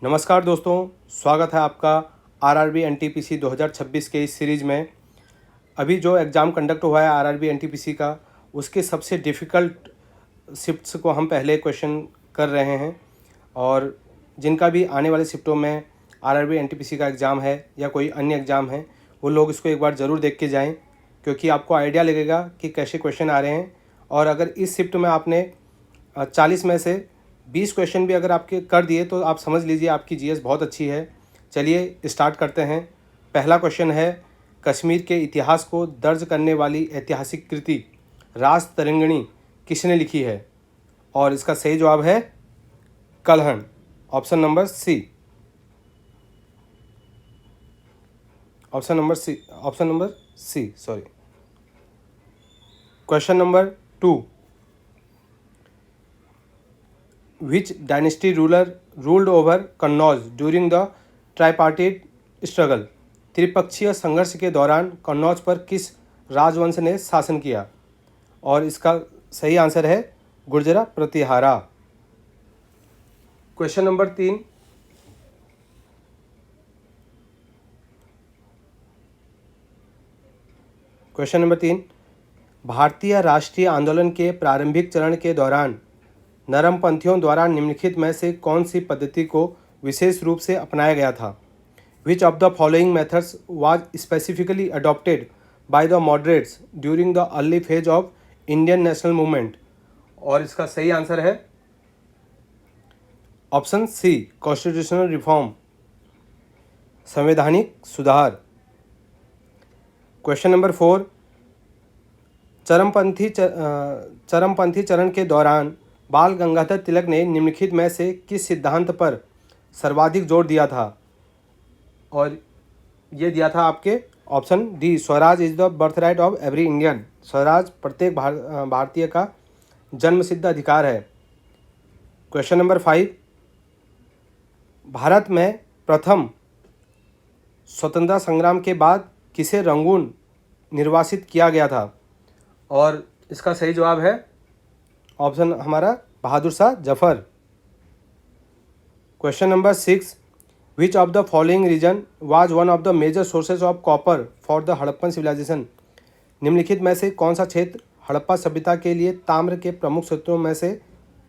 नमस्कार दोस्तों, स्वागत है आपका आरआरबी एनटीपीसी 2026 के इस सीरीज़ में। अभी जो एग्ज़ाम कंडक्ट हुआ है आरआरबी एनटीपीसी का, उसके सबसे डिफ़िकल्ट शिफ्ट्स को हम पहले क्वेश्चन कर रहे हैं। और जिनका भी आने वाले शिफ्टों में आरआरबी एनटीपीसी का एग्ज़ाम है या कोई अन्य एग्ज़ाम है, वो लोग इसको एक बार ज़रूर देख के जाएं, क्योंकि आपको आइडिया लगेगा कि कैसे क्वेश्चन आ रहे हैं। और अगर इस शिफ्ट में आपने 40 में से 20 क्वेश्चन भी अगर आपके कर दिए तो आप समझ लीजिए आपकी जीएस बहुत अच्छी है। चलिए स्टार्ट करते हैं। पहला क्वेश्चन है, कश्मीर के इतिहास को दर्ज करने वाली ऐतिहासिक कृति राज तरंगिणी किसने लिखी है? और इसका सही जवाब है Kalhana, option number C. Sorry. Question number 2, which dynasty ruler ruled over Kannauj during the tripartite struggle? त्रिपक्षीय संघर्ष के दौरान कन्नौज पर किस राजवंश ने शासन किया? और इसका सही आंसर है गुर्जरा प्रतिहारा। क्वेश्चन नंबर 3, भारतीय राष्ट्रीय आंदोलन के प्रारंभिक चरण के दौरान नरमपंथियों द्वारा निम्नलिखित में से कौन सी पद्धति को विशेष रूप से अपनाया गया था? Which of the following methods was specifically adopted by the moderates during the early phase of Indian national movement? और इसका सही आंसर है ऑप्शन सी, कॉन्स्टिट्यूशनल रिफॉर्म, संवैधानिक सुधार। क्वेश्चन नंबर 4, चरमपंथी चरण के दौरान बाल गंगाधर तिलक ने निम्नलिखित में से किस सिद्धांत पर सर्वाधिक जोर दिया था? और ये दिया था आपके option D, Swaraj is the birth right of every Indian. Swaraj प्रत्येक भारतीय का जन्मसिद्ध अधिकार है। क्वेश्चन नंबर 5, भारत में प्रथम स्वतंत्रता संग्राम के बाद किसे रंगून निर्वासित किया गया था? और इसका सही जवाब है ऑप्शन हमारा Bahadur Shah Zafar. Question number 6, which of the following reason was one of the major sources of copper for the Harappan civilisation? निम्नलिखित में से कौन सा क्षेत्र हड़प्पा सभ्यता के लिए ताम्र के प्रमुख स्रोतों में से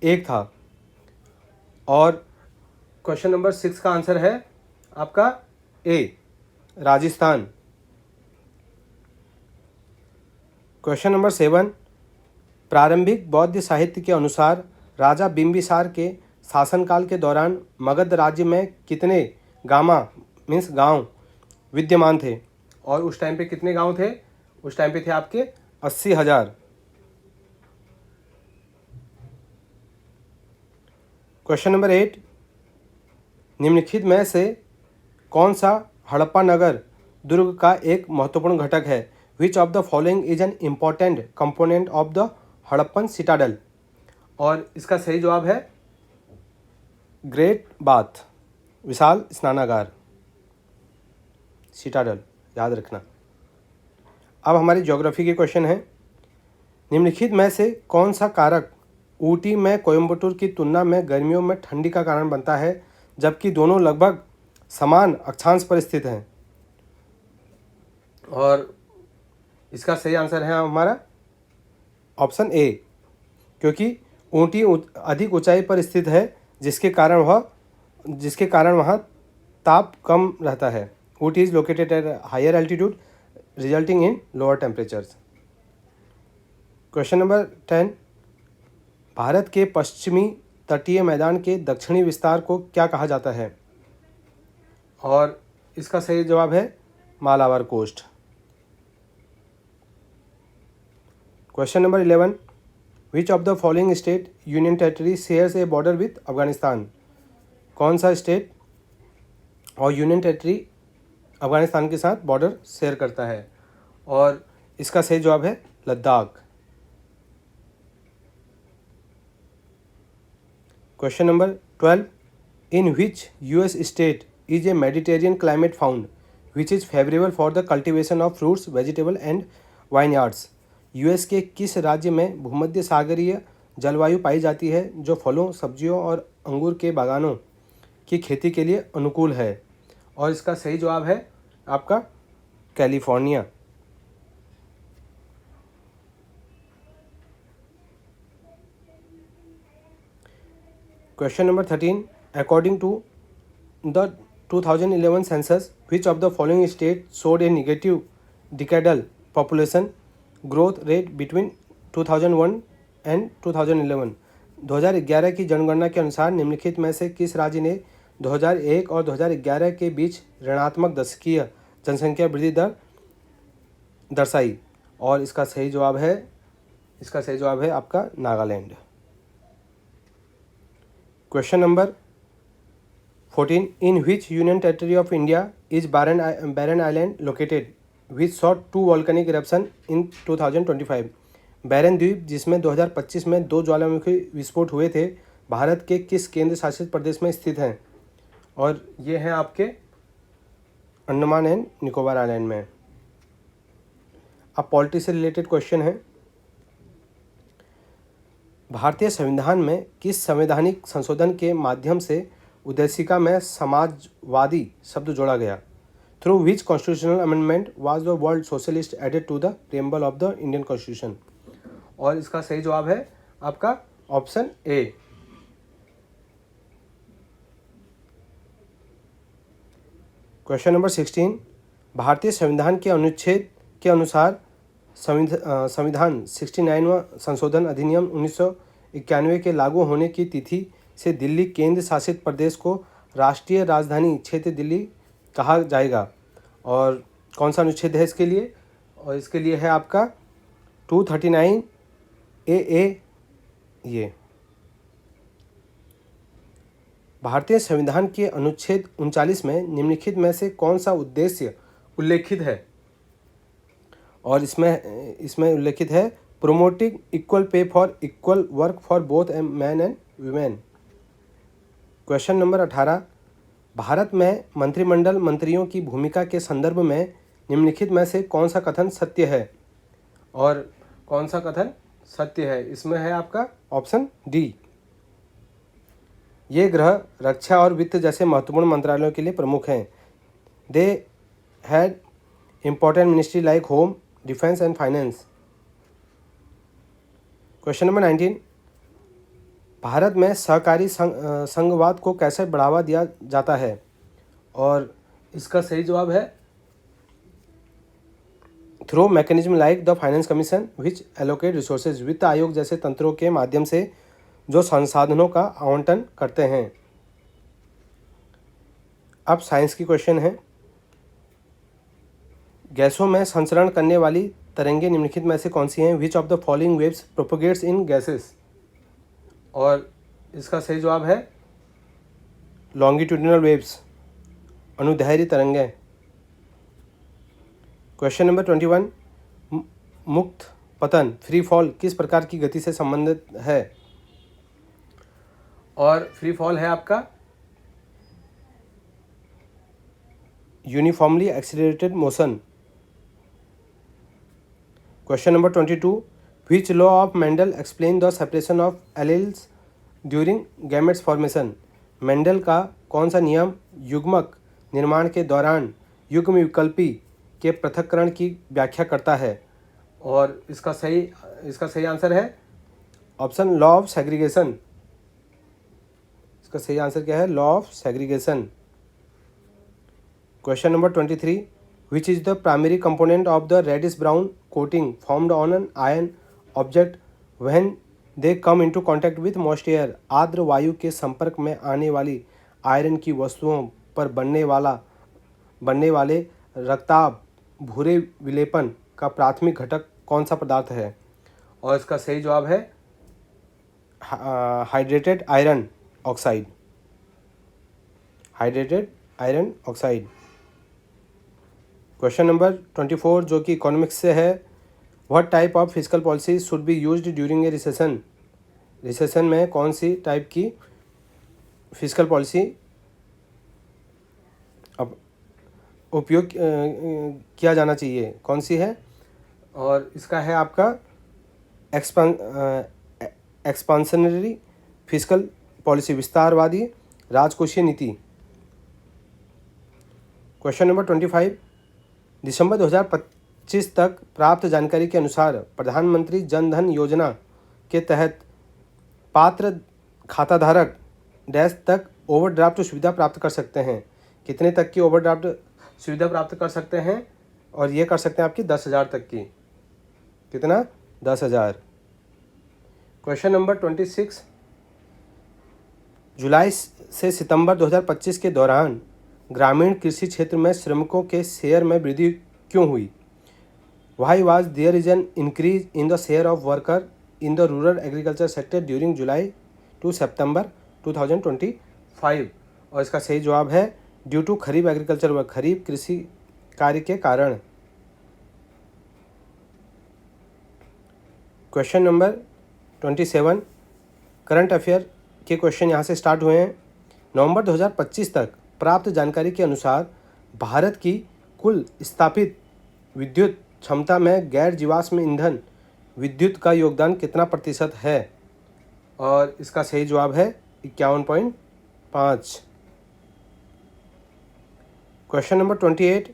एक था? और क्वेश्चन नंबर 6 का आंसर है आपका ए, राजस्थान। क्वेश्चन नंबर 7, प्रारंभिक बौद्ध साहित्य के अनुसार राजा बिंबिसार के शासनकाल के दौरान मगध राज्य में कितने गामा मीन्स गांव विद्यमान थे? और उस टाइम पे कितने गांव थे? उस टाइम पे थे आपके 80,000। क्वेश्चन नंबर 8, निम्नलिखित में से कौन सा हड़प्पा नगर दुर्ग का एक महत्वपूर्ण घटक है? विच of the following is an important component of the Harappan citadel? और इसका सही जवाब है ग्रेट बाथ, विशाल स्नानागार, सिटाडल, याद रखना। अब हमारी ज्योग्राफी के क्वेश्चन है, निम्नलिखित में से कौन सा कारक ऊटी में कोयम्बटूर की तुलना में गर्मियों में ठंडी का कारण बनता है, जबकि दोनों लगभग समान अक्षांश पर स्थित हैं? और इसका सही आंसर है हमारा ऑप्शन ए, क्योंकि ऊटी अधिक ऊंचाई पर स्थित है, जिसके कारण वहाँ ताप कम रहता है। Ooty is located at higher altitude resulting in lower temperatures. Question number 10, भारत के पश्चिमी तटीय मैदान के दक्षिणी विस्तार को क्या कहा जाता है? और इसका सही जवाब है Malabar coast. Question number 11, which of the following state union territory shares a border with Afghanistan? कौन सा स्टेट और यूनियन टेरिटरी अफगानिस्तान के साथ बॉर्डर शेयर करता है? और इसका सही जवाब है Ladakh. Question number 12, in which US state is a Mediterranean climate found which is favourable for the cultivation of fruits vegetable and vineyards? US के किस राज्य में भूमध्य सागरीय जलवायु पाई जाती है जो फलों, सब्जियों और अंगूर के बागानों की खेती के लिए अनुकूल है? और इसका सही जवाब है आपका California. Question number 13, according to the 2011 census, which of the following states showed a negative decadal population growth rate between 2001 and 2011? 2011 की जनगणना के अनुसार निम्नलिखित में से किस राज्य ने 2001 और 2011 के बीच ऋणात्मक दशकीय जनसंख्या वृद्धि दर दर्शाई? और इसका सही जवाब है आपका Nagaland. Question number 14, in which union territory of India is Barren Island located, which saw 2 volcanic eruption in 2025? बैरन द्वीप, जिसमें 2025 में 2 ज्वालामुखी विस्फोट हुए थे, भारत के किस केंद्र शासित प्रदेश में स्थित हैं? और ये हैं आपके अंडमान एंड निकोबार आइलैंड में। अब पॉलिटी से रिलेटेड क्वेश्चन है। भारतीय संविधान में किस संवैधानिक संशोधन के माध्यम से उद्देशिका में समाजवादी शब्द जोड़ा गया? Through which constitutional amendment was the word socialist added to the preamble of the Indian constitution? और इसका सही जवाब है आपका ऑप्शन ए। क्वेश्चन नंबर 16, भारतीय संविधान के अनुच्छेद के अनुसार संविधान 69वां संशोधन अधिनियम 1991 के लागू होने की तिथि से दिल्ली केंद्र शासित प्रदेश को राष्ट्रीय राजधानी क्षेत्र दिल्ली कहा जाएगा? और कौन सा अनुच्छेद है इसके लिए? और इसके लिए है आपका 239 ए। ये भारतीय संविधान के अनुच्छेद 39 में निम्नलिखित में से कौन सा उद्देश्य उल्लेखित है? और इसमें उल्लेखित है promoting equal pay for equal work for both man and women. Question number 18, Bharat में मंत्रिमंडल मंत्रियों की भूमिका के संदर्भ में निम्नलिखित में से कौन सा कथन सत्य है? और कौन सा कथन सत्य है? इसमें है आपका ऑप्शन डी। ये ग्रह रक्षा और वित्त जैसे महत्वपूर्ण मंत्रालयों के लिए प्रमुख हैं। They had important ministry like home, defence and finance. Question number 19, Bharat में सहकारी संघवाद को कैसे बढ़ावा दिया जाता है? और इसका सही जवाब है through mechanism like the finance commission which allocate resources. वित्त आयोग जैसे तंत्रों के माध्यम से जो संसाधनों का आवंटन करते हैं। अब साइंस की क्वेश्चन है। गैसों में संचरण करने वाली तरंगें निम्नलिखित में से कौन सी हैं? विच of the following waves propagates in gases? और इसका सही जवाब है लॉन्गिट्यूडिनल वेव्स, अनुदैर्घ्य तरंगें। क्वेश्चन नंबर 21, मुक्त पतन फ्री फॉल किस प्रकार की गति से संबंधित है? और फ्री फॉल है आपका uniformly accelerated motion. Question number 22, which law of Mendel explain the separation of alleles during gametes formation? Mendel का कौन सा नियम युग्मक निर्माण के दौरान युग्म विकल्पी के पृथक्करण की व्याख्या करता है? और इसका सही आंसर है ऑप्शन लॉ ऑफ सेग्रीगेशन। इसका सही आंसर क्या है? Law of segregation. Question number 23, which is the primary component of the reddish brown coating formed on an iron object when they come into contact with moist air? आर्द्र वायु के संपर्क में आने वाली आयरन की वस्तुओं पर बनने वाले रक्ताभ भूरे विलेपन का प्राथमिक घटक कौन सा पदार्थ है? और इसका सही जवाब है hydrated iron oxide. Hydrated iron oxide. Question number 24 जो कि इकोनॉमिक्स से है, what type of physical policy should be used during a recession? Recession में कौन सी टाइप की फिजिकल पॉलिसी अब उपयोग किया जाना चाहिए? कौन सी है? और इसका है आपका एक्सपांशनरी फिजिकल पॉलिसी, विस्तारवादी राजकोषीय नीति। क्वेश्चन नंबर 25, दिसंबर 2025 तक प्राप्त जानकारी के अनुसार प्रधानमंत्री जन धन योजना के तहत पात्र खाताधारक डैश तक ओवरड्राफ्ट सुविधा प्राप्त कर सकते हैं। कितने तक की ओवरड्राफ्ट सुविधा प्राप्त कर सकते हैं? और ये कर सकते हैं आपकी 10,000 तक की। कितना? 10,000। क्वेश्चन नंबर 26, जुलाई से सितंबर 2025 के दौरान ग्रामीण कृषि क्षेत्र में श्रमिकों के शेयर में वृद्धि क्यों हुई? Why was there is an increase in the share of worker in the rural agriculture sector during July to September 2025। और इसका सही जवाब है due to kharif agriculture work, kharif कृषि कार्य के कारण। क्वेश्चन नंबर 27, करंट अफेयर के क्वेश्चन यहाँ से स्टार्ट हुए हैं। नवंबर 2025 तक प्राप्त जानकारी के अनुसार भारत की कुल स्थापित विद्युत क्षमता में गैर जीवाश्म ईंधन विद्युत का योगदान कितना प्रतिशत है? और इसका सही जवाब है 51.5। क्वेश्चन नंबर 28,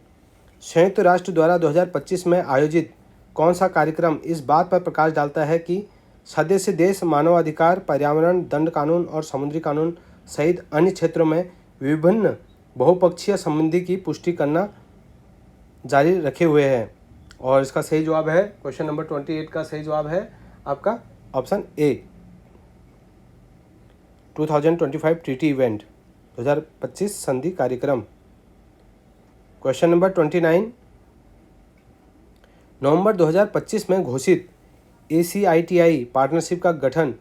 संयुक्त राष्ट्र द्वारा 2025 में आयोजित कौन सा कार्यक्रम इस बात पर प्रकाश डालता है कि सदस्य देश मानवाधिकार, पर्यावरण, दंड कानून और समुद्री कानून सहित अन्य क्षेत्रों में विभिन्न बहुपक्षीय संबंधी की पुष्टि करना जारी रखे हुए हैं? और इसका सही जवाब है, क्वेश्चन नंबर 28 का सही जवाब है आपका ऑप्शन ए, 2025 ट्रीटी इवेंट, 2025 संधि कार्यक्रम। क्वेश्चन नंबर 29, नवंबर 2025 में घोषित ACITI पार्टनरशिप का गठन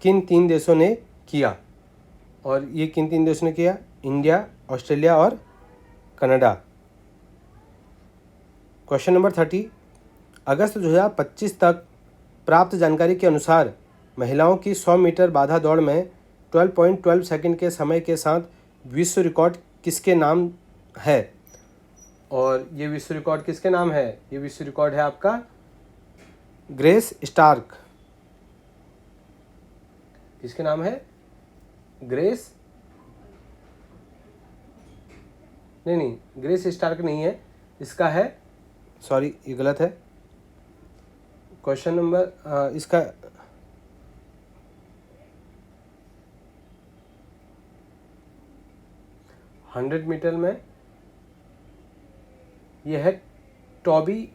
किन 3 देशों ने किया? और ये किन 3 देशों ने किया? इंडिया, ऑस्ट्रेलिया और कनाडा। क्वेश्चन नंबर 30, अगस्त 2025 तक प्राप्त जानकारी के अनुसार महिलाओं की 100 मीटर बाधा दौड़ में 12.12 सेकंड के समय के साथ विश्व रिकॉर्ड किसके नाम है? और ये विश्व रिकॉर्ड किसके नाम है? ये विश्व रिकॉर्ड है आपका ग्रेस स्टार्क। किसके नाम है? ग्रेस नहीं, ग्रेस स्टार्क नहीं है, इसका है, सॉरी ये गलत है। क्वेश्चन नंबर इसका हंड्रेड मीटर में यह है टॉबी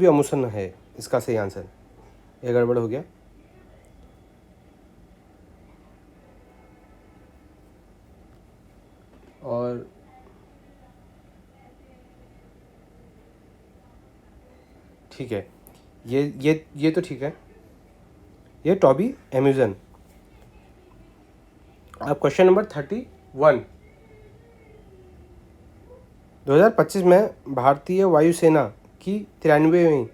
अमुसन है इसका सही आंसर। ये गड़बड़ हो गया। और ठीक है, ये तो ठीक है, ये टॉबी एम्यूजन। अब क्वेश्चन नंबर 31, 2025 में भारतीय वायुसेना की 93वीं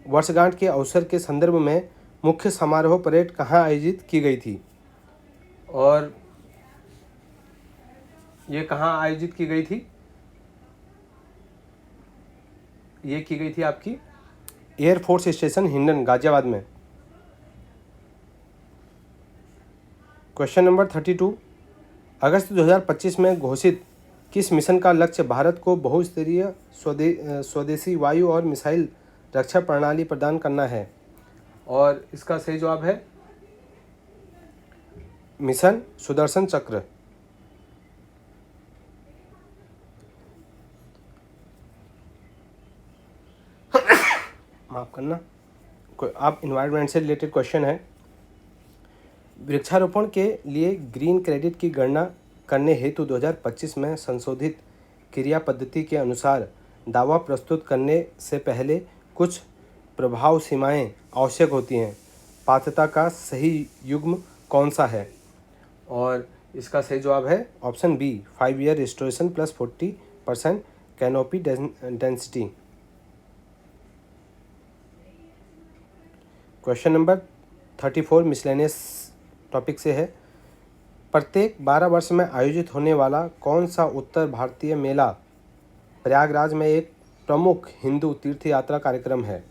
वर्षगांठ के अवसर के संदर्भ में मुख्य समारोह परेड कहाँ आयोजित की गई थी? और ये कहाँ आयोजित की गई थी? ये की गई थी आपकी एयरफोर्स स्टेशन हिंडन, गाजियाबाद में। क्वेश्चन नंबर 32, अगस्त 2025 में घोषित किस मिशन का लक्ष्य भारत को बहुस्तरीय स्वदेशी वायु और मिसाइल रक्षा प्रणाली प्रदान करना है? और इसका सही जवाब है मिशन सुदर्शन चक्र। माफ करना, आप इन्वायरमेंट से रिलेटेड क्वेश्चन है। वृक्षारोपण के लिए ग्रीन क्रेडिट की गणना करने हेतु 2025 में संशोधित क्रिया पद्धति के अनुसार दावा प्रस्तुत करने से पहले कुछ प्रभाव सीमाएं आवश्यक होती हैं। पात्रता का सही युग्म कौन सा है? और इसका सही जवाब है option B, 5 year restoration plus 40% canopy density. Question number 34 miscellaneous topic से है। प्रत्येक 12 वर्ष में आयोजित होने वाला कौन सा उत्तर भारतीय मेला प्रयागराज में एक प्रमुख हिंदू तीर्थ यात्रा कार्यक्रम है?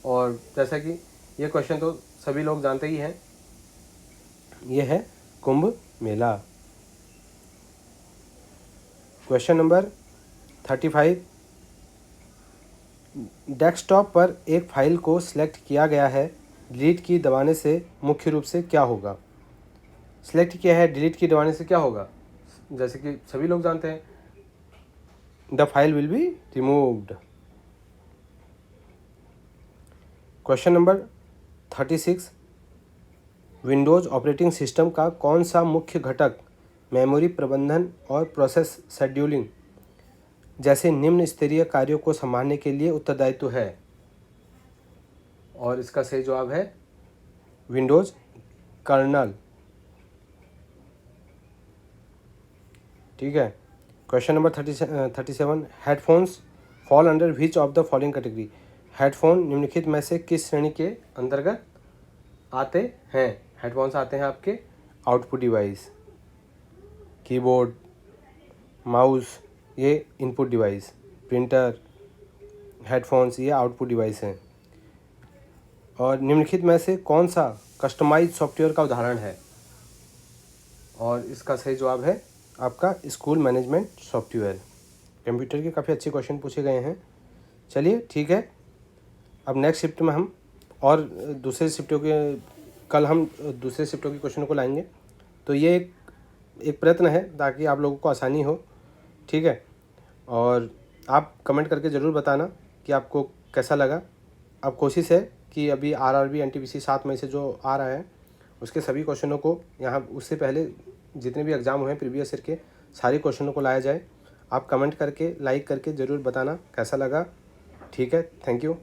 और जैसा कि ये क्वेश्चन तो सभी लोग जानते ही हैं, ये है Kumbh Mela. Question number 35, desktop पर एक फाइल को सिलेक्ट किया गया है, डिलीट की दबाने से मुख्य रूप से क्या होगा। सिलेक्ट किया है, डिलीट की दबाने से क्या होगा, जैसे कि सभी लोग जानते हैं, the file will be removed. Question number 36, Windows operating system का कौन सा मुख्य घटक मेमोरी प्रबंधन और प्रोसेस शेड्यूलिंग जैसे निम्न स्तरीय कार्यों को संभालने के लिए उत्तरदायित्व है। और इसका सही जवाब है विंडोज़ कर्नल। ठीक है। Question number 37, headphones fall under which of the following category. Headphone निम्नलिखित में से किस श्रेणी के अंतर्गत आते हैं। हेडफोन्स आते हैं आपके आउटपुट डिवाइस, कीबोर्ड, माउस ये इनपुट डिवाइस, प्रिंटर, हेडफोन्स ये आउटपुट डिवाइस हैं। और निम्नलिखित में से कौन सा कस्टमाइज सॉफ्टवेयर का उदाहरण है। और इसका सही जवाब है आपका स्कूल मैनेजमेंट सॉफ्टवेयर। कंप्यूटर के काफ़ी अच्छे क्वेश्चन पूछे गए हैं। चलिए ठीक है, अब नेक्स्ट शिफ्ट में हम और दूसरे शिफ्टों के कल हम दूसरे शिफ्टों के क्वेश्चनों को लाएंगे। तो ये एक प्रयत्न है ताकि आप लोगों को आसानी हो। ठीक है, और आप कमेंट करके ज़रूर बताना कि आपको कैसा लगा। अब कोशिश है कि अभी आरआरबी एनटीपीसी 7 मई से जो आ रहा है उसके सभी क्वेश्चनों को यहाँ उससे पहले जितने भी एग्ज़ाम हुए हैं प्रीवियस ईयर के सारे क्वेश्चनों को लाया जाए। आप कमेंट करके लाइक करके ज़रूर बताना कैसा लगा। ठीक है, थैंक यू।